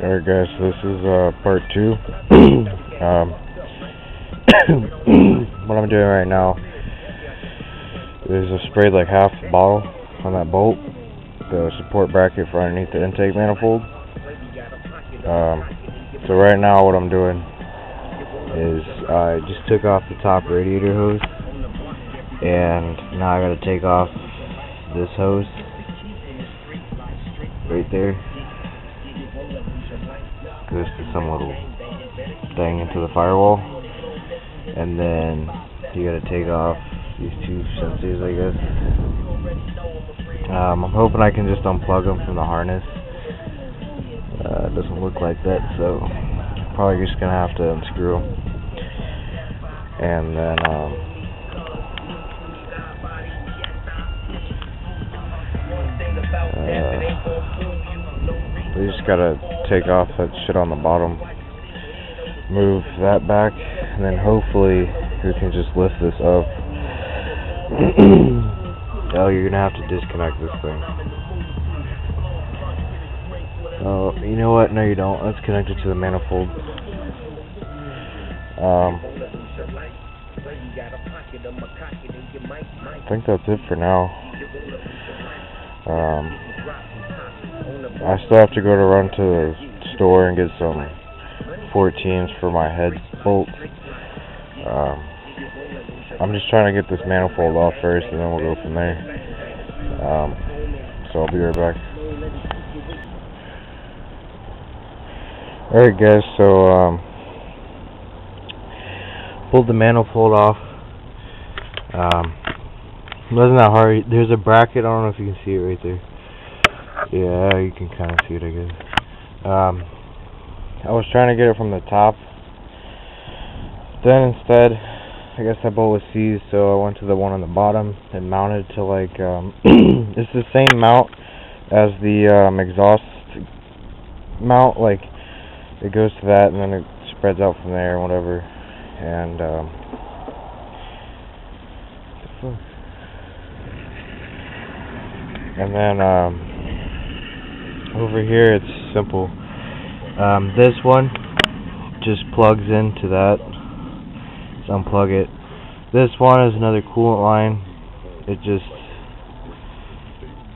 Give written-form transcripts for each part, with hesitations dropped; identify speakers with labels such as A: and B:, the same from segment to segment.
A: Alright guys, so this is part 2. What I'm doing right now is I sprayed like half the bottle on that bolt, the support bracket for underneath the intake manifold. So right now what I'm doing is I just took off the top radiator hose, and now I gotta take off this hose right there. Goes to some little thing into the firewall, and then you gotta take off these two sensors, I guess. I'm hoping I can just unplug them from the harness. It doesn't look like that, so probably just gonna have to unscrew them, and then we just gotta take off that shit on the bottom, move that back, and then hopefully we can just lift this up. Oh, you're gonna have to disconnect this thing. Oh, you know what? No, you don't. Let's connect it to the manifold. I think that's it for now. I still have to go to run to the store and get some 14s for my head bolt. I'm just trying to get this manifold off first, and then we'll go from there. So I'll be right back. Alright guys, so pulled the manifold off. It wasn't that hard. There's a bracket, I don't know if you can see it right there. Yeah, you can kind of see it, I guess. I was trying to get it from the top. Then instead, I guess that bolt was seized, so I went to the one on the bottom and mounted to like, it's the same mount as the exhaust mount. Like, it goes to that and then it spreads out from there and whatever. And, and then, over here it's simple. This one just plugs into that. Just unplug it. This one is another coolant line. It just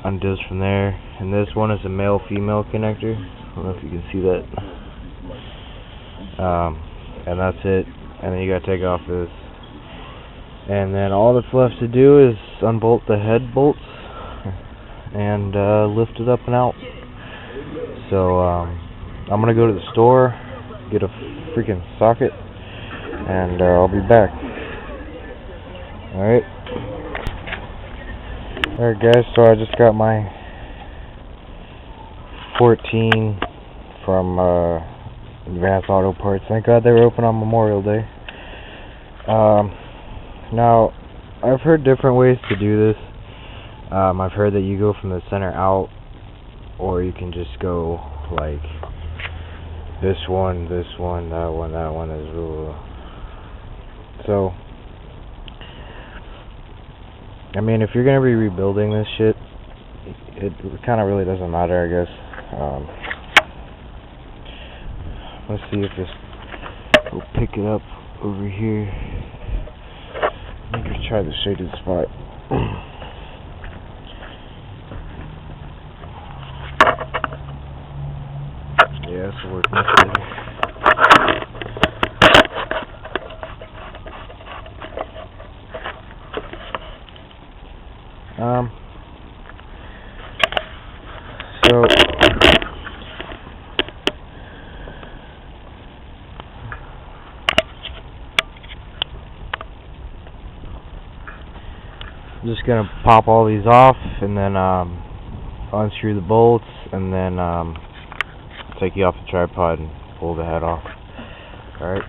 A: undoes from there. And this one is a male-female connector. I don't know if you can see that. And that's it. And then you gotta take off this. And then all that's left to do is unbolt the head bolts and lift it up and out. So I'm gonna go to the store, get a freaking socket, and I'll be back. Alright guys, so I just got my 14 from Advanced Auto Parts. Thank God they were open on Memorial Day. Now, I've heard different ways to do this. I've heard that you go from the center out, or you can just go like this one, that one, is real. So, I mean, if you're gonna be rebuilding this shit, it kind of really doesn't matter, I guess. Let's see if this will pick it up over here. I'm gonna try the shaded spot. Yeah, this will work much better. So I'm just gonna pop all these off, and then unscrew the bolts, and then take you off the tripod and pull the head off. Alright.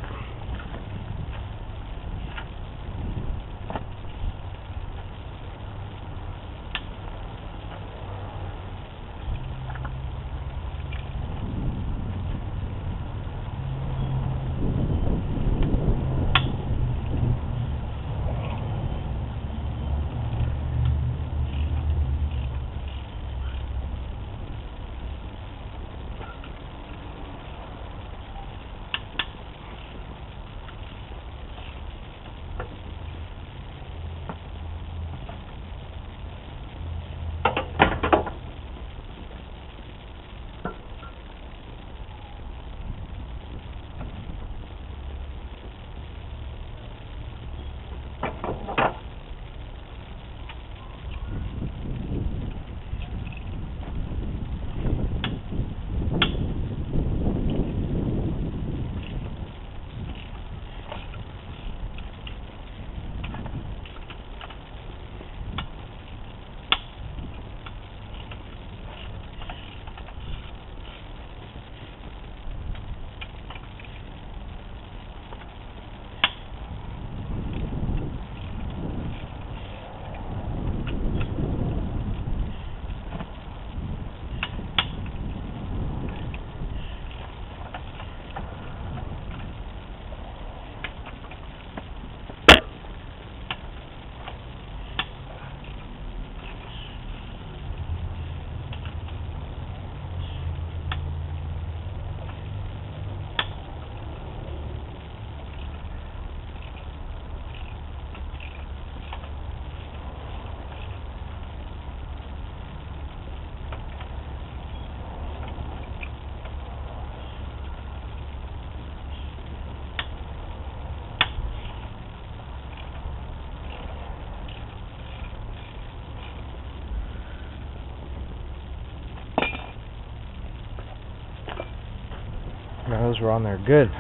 A: those were on there. Good.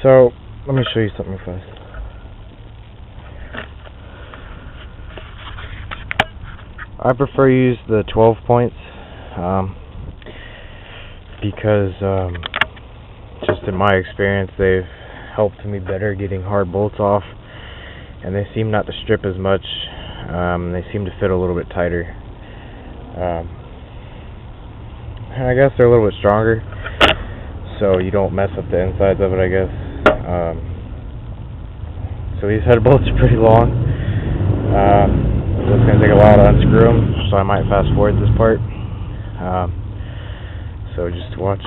A: So let me show you something fast. I prefer to use the 12 points because just in my experience they've helped me better getting hard bolts off, and they seem not to strip as much. They seem to fit a little bit tighter, and I guess they're a little bit stronger, so you don't mess up the insides of it, I guess. So these head bolts are pretty long, so it's going to take a while to unscrew them, so I might fast forward this part, so just watch.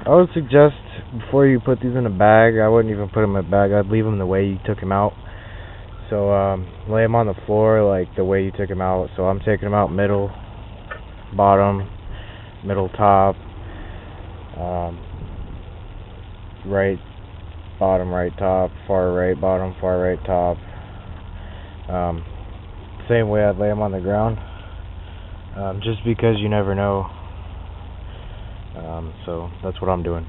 A: I would suggest before you put these in a bag, I wouldn't even put them in a bag. I'd leave them the way you took them out. So lay them on the floor like the way you took them out. So I'm taking them out middle, bottom, middle, top, right, bottom, right, top, far right, bottom, far right, top. Same way I'd lay them on the ground, just because you never know. So that's what I'm doing.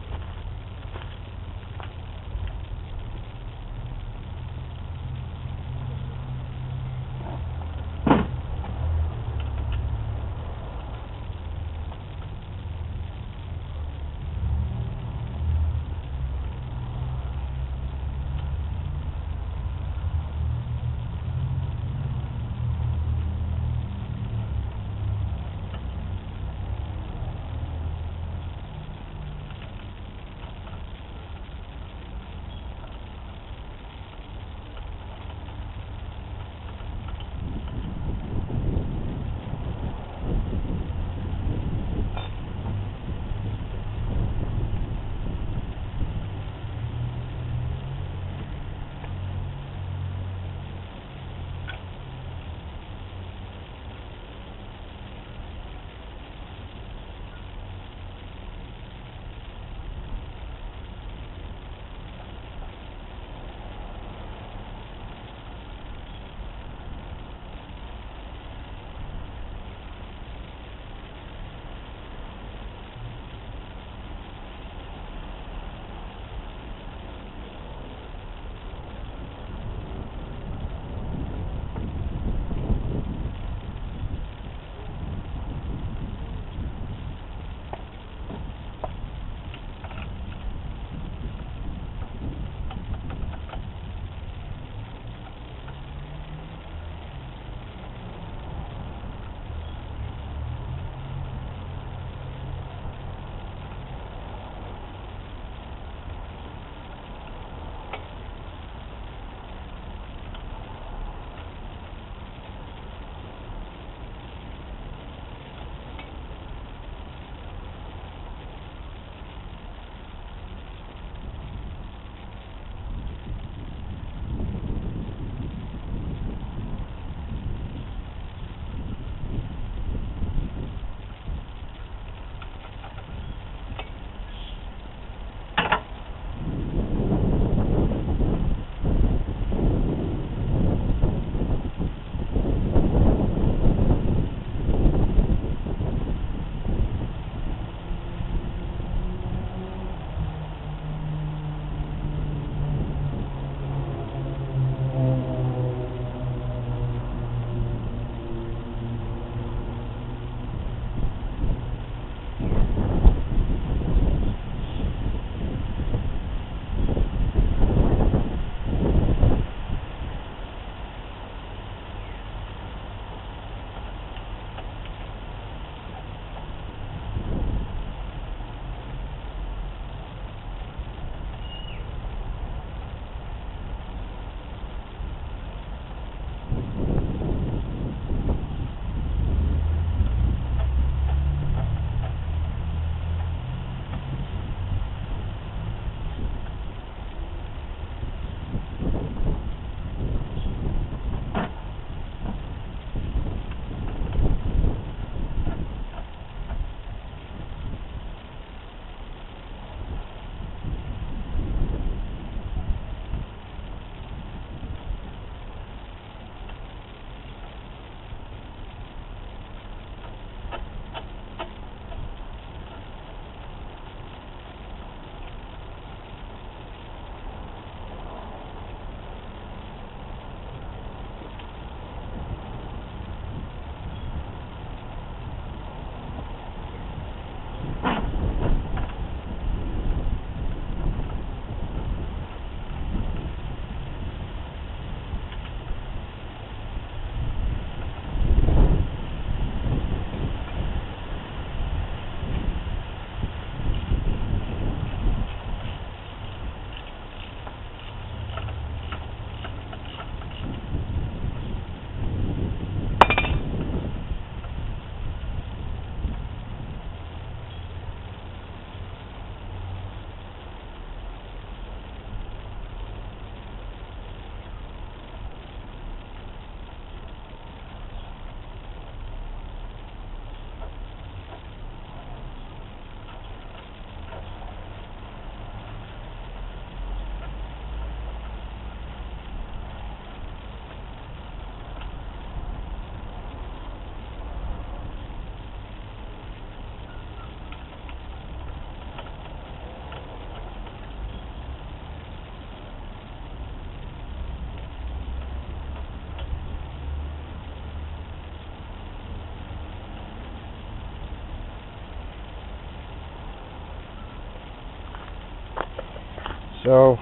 A: So,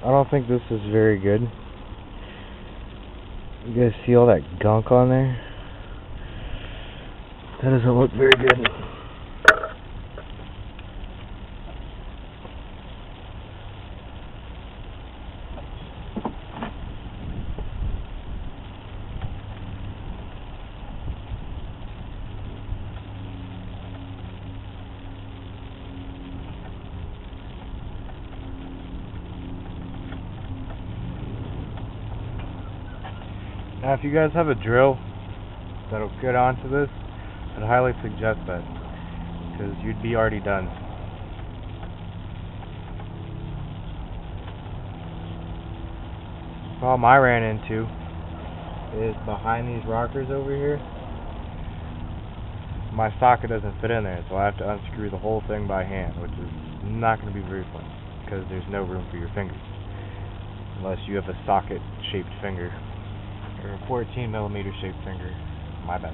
A: I don't think this is very good. You guys see all that gunk on there? That doesn't look very good. Now, if you guys have a drill that'll get onto this, I'd highly suggest that, because you'd be already done. The problem I ran into is behind these rockers over here. My socket doesn't fit in there, so I have to unscrew the whole thing by hand, which is not going to be very fun, because there's no room for your fingers, unless you have a socket-shaped finger. Or a 14mm shaped finger. My bad.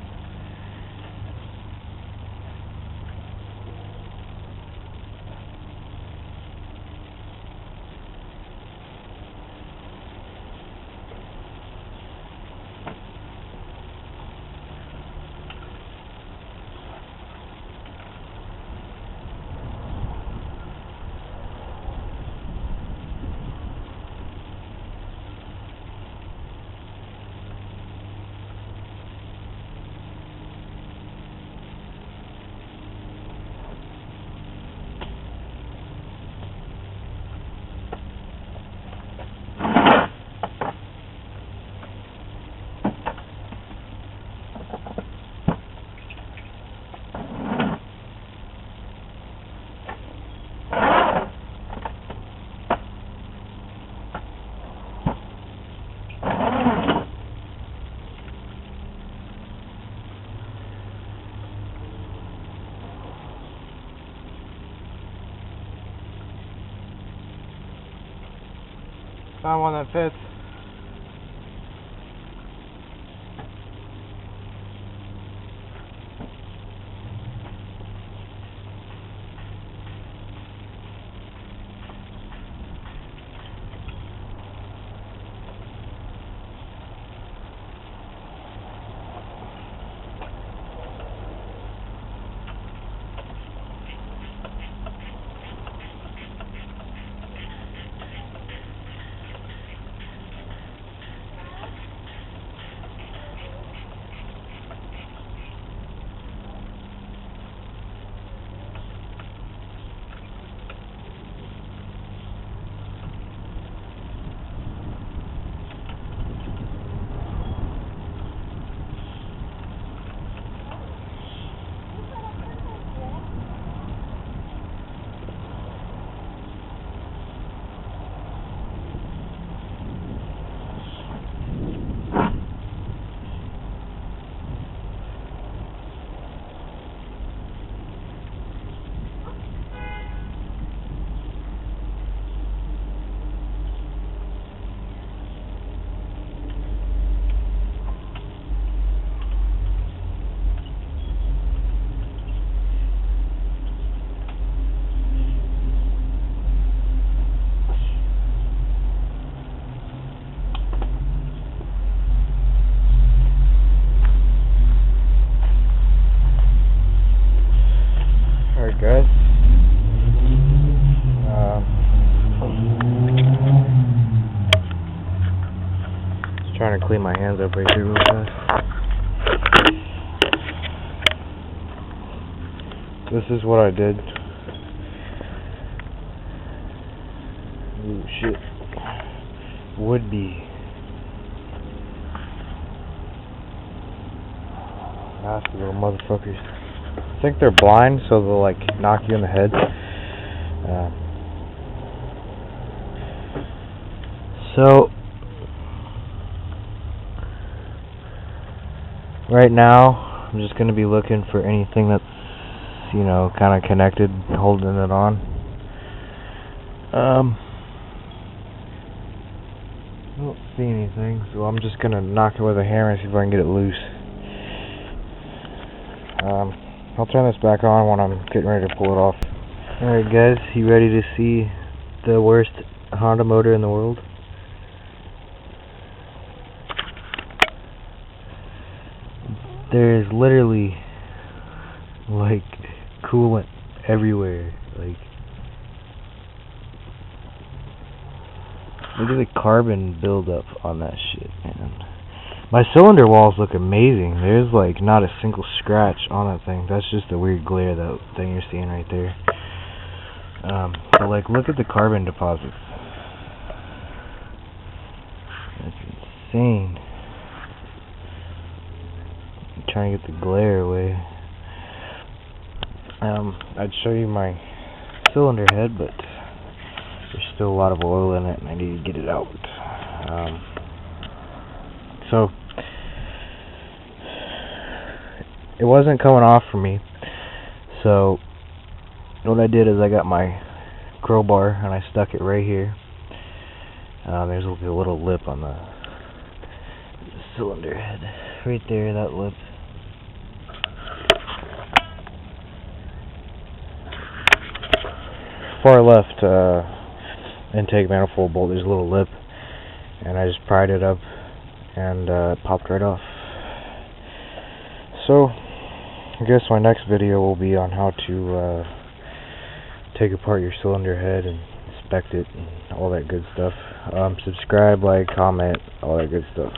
A: Found one that fits. Guys, just trying to clean my hands up right here real fast. This is what I did. Ooh, shit. Would be nasty little motherfuckers. I think they're blind, so they'll like knock you in the head. So right now, I'm just gonna be looking for anything that's, you know, kind of connected, holding it on. I don't see anything, so I'm just gonna knock it with a hammer and see if I can get it loose. I'll turn this back on when I'm getting ready to pull it off. Alright guys, you ready to see the worst Honda motor in the world? There's literally like coolant everywhere. Like, look at the carbon buildup on that shit, man. My cylinder walls look amazing. There's like not a single scratch on that thing. That's just the weird glare, that thing you're seeing right there. But like, look at the carbon deposits. That's insane. I'm trying to get the glare away. I'd show you my cylinder head, but there's still a lot of oil in it and I need to get it out. So it wasn't coming off for me, so what I did is I got my crowbar and I stuck it right here. There's a little lip on the cylinder head right there, that lip. Far left intake manifold bolt, there's a little lip, and I just pried it up and it popped right off. So I guess my next video will be on how to take apart your cylinder head and inspect it and all that good stuff. Subscribe, like, comment, all that good stuff.